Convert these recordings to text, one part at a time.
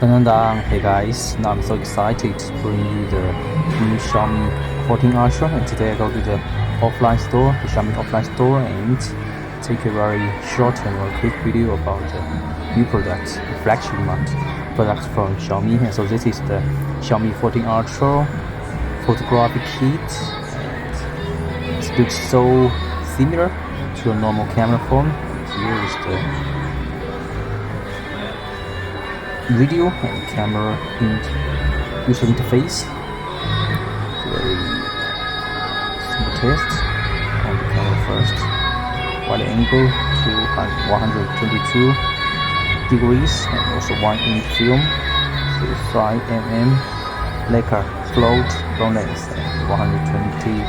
Hey guys, now I'm so excited to bring you the new Xiaomi 14 Ultra, and today I go to the offline store, the Xiaomi offline store, and take a very short and very quick video about the new products, the flagship products from Xiaomi. And so this is the Xiaomi 14 Ultra photographic kit, and it looks so similar to a normal camera phone. Here is the video and camera user interface. Very simple test on the camera first. Wide angle to 122 degrees, and also 1-inch film, 35 mm Leica float long lens, and 120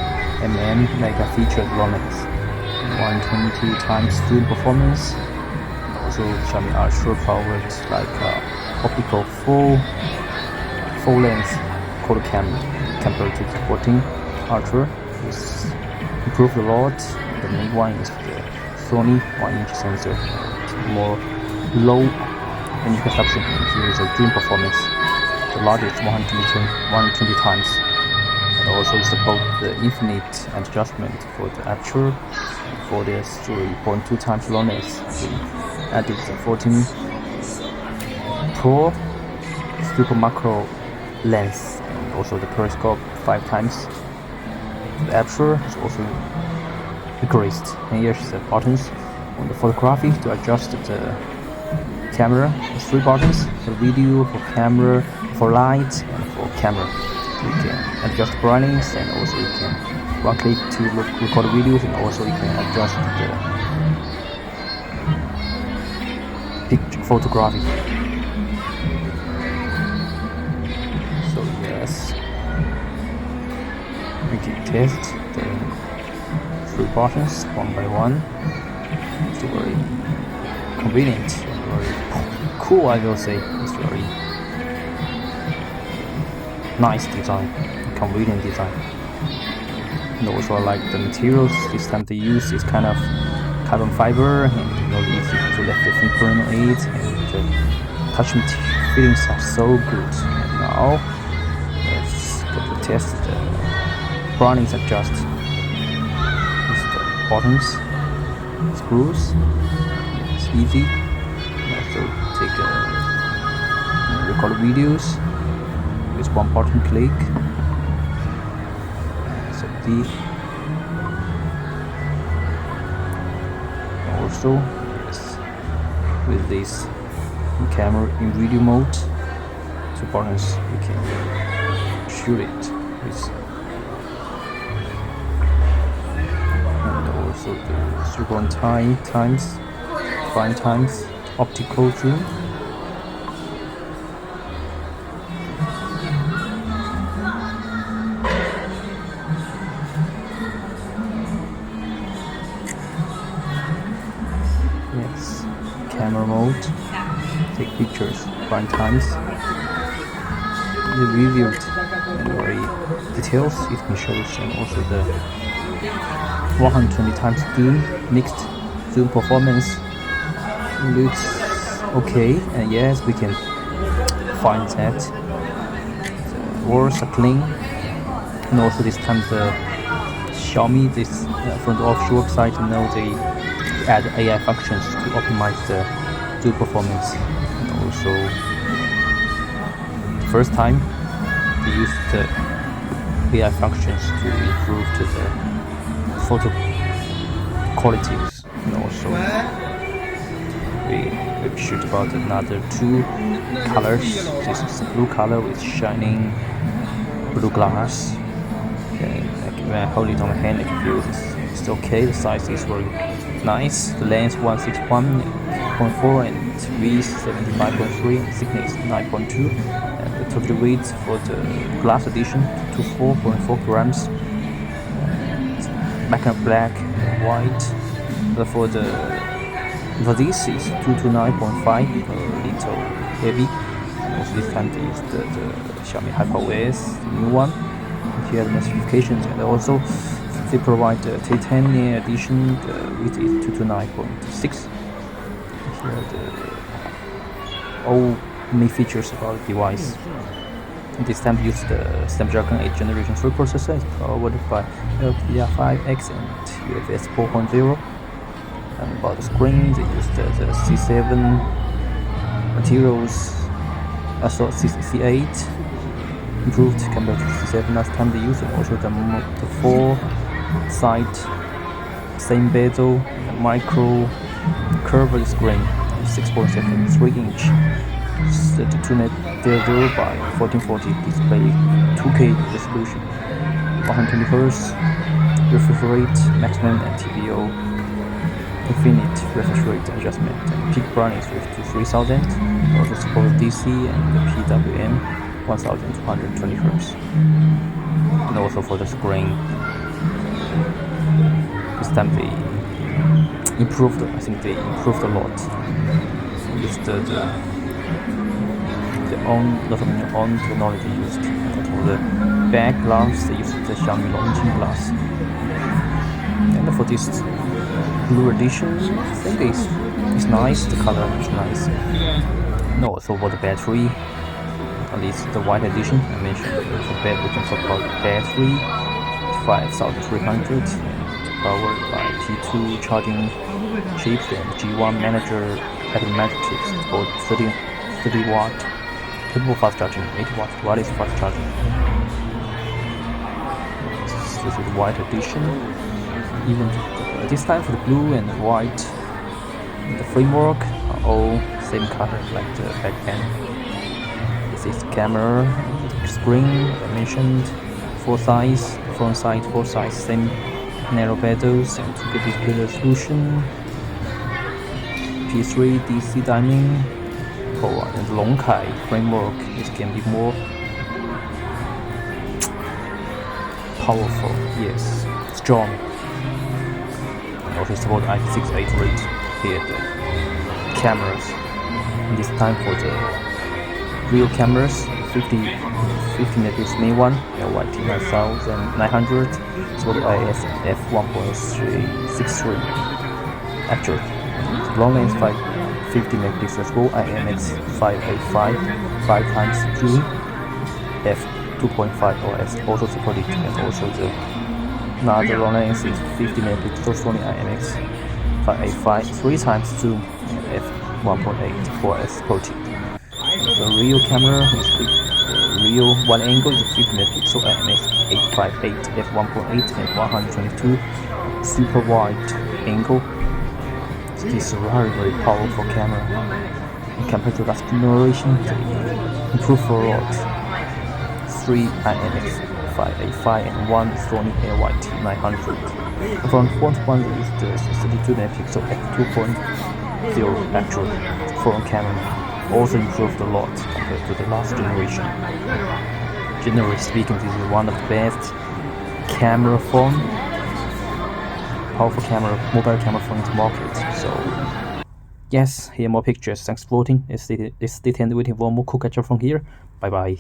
mm Leica featured long lens, 120 times zoom performance. Also Xiaomi Ultra powered like optical full length quad camera compared to the 14 Ultra. It's improved a lot. The main one is the Sony 1-inch sensor. It's more low energy consumption. Here is a zoom performance. The largest 120 times. And also it supports the infinite adjustment for the aperture. For the 3.2 times long lens, we added the 14 Pro super macro lens, and also the periscope 5 times. The aperture is also increased. And here's the buttons on the photography to adjust the camera. There's 3 buttons for video, for camera, for light, and for camera. So you can adjust brightness, and also you can right click to record videos, and also you can adjust the picture photography. So yes, we can test the 3 buttons one by one. It's very convenient, very cool, I will say. It's very nice design, convenient design. And also I like the materials this time they use is kind of carbon fiber, and really easy to left the fingerprint on it, and the touch feelings are so good. And now let's go to test the brightness adjust. These are the buttons, screws. It's easy. Also take record videos with one button click. So also yes, with this camera in video mode, 2 buttons we can shoot it with, and also the 3.5 times 5 times optical zoom. Yes, camera mode, take pictures 5 times. The reviewed and very details it can show, and also the 120 times zoom, mixed zoom performance looks okay. And yes, we can find that the walls are clean, and also this time the Xiaomi this front official website, they add AI functions to optimize the zoom performance. And also the first time they used the AI functions to improve the photo qualities. And also we shoot about another 2 colors. This is the blue color with shining blue glass. And when I hold it on my hand, I can feel it's okay. The size is very nice. The length 161.4 and width 75.3, and thickness 9.2, and the total weight for the glass edition to 4.4 grams. Back and black and white. But for this is 229.5, a little heavy. And also this time is the Xiaomi HyperOS, the new one. And here are the notifications, and also they provide the titanium edition, which is 229.6. Here the main features about the device. This time used the Snapdragon 8 Generation 3 processor. It's powered by LPDDR5X and UFS 4.0. And about the screen, they used the C7 materials, C8 improved compared to C7 last time they used, and also the 4-side same bezel and micro curved screen, 6.73 inch, 32.00 by 1440 display, 2K resolution, 120Hz refresh rate maximum, and TVO infinite refresh rate adjustment, and peak brightness with to 3000. Also supports DC and the PWM 1220 Hz. And also for the screen, this time they improved. I think they improved a lot. Used the own technology used. And for the back glass, they used the Xiaomi14 glass. And for this blue edition, I think it's nice. The color is nice. And also for the battery, at least the white edition I mentioned. For we can talk about battery, 5300, powered by T2 charging chips and G1 manager matrix for 30 watt, capable fast charging, 80 watt wireless fast charging. This is the white edition. Even this time for the blue and white, the framework are all same color like the back panel. This is the camera, the screen I mentioned, 4 size, front side, 4 size, same narrow bezels and 2K display resolution, P3 DC timing, and Longkai framework. This can be more powerful, yes, strong. And also support IP68 rate. Here the cameras. And this time for the real cameras, 50 megapixel main one, LYT 9900, support IS f1.63 actual. Long lens 50 megapixels raw IMX585 5x zoom f2.5 OS also supported, and also the another long lens is 50 megapixels Sony IMX585 3x zoom and f1.8 4S supported. The real camera is the real wide angle is 50 megapixel IMX858 f1.8 and 122 super wide angle. This is a very powerful camera. And compared to last generation, they improved a lot. 3 IMX585 and 1 Sony LYT 900. From front one, they used the 32 megapixel f2.0 actual front camera. Also improved a lot compared to the last generation. Generally speaking, this is one of the best camera phone. Powerful camera, mobile camera phone in the market. So yes, here are more pictures. Thanks for voting. Stay tuned, waiting for more cool catch up from here. Bye bye.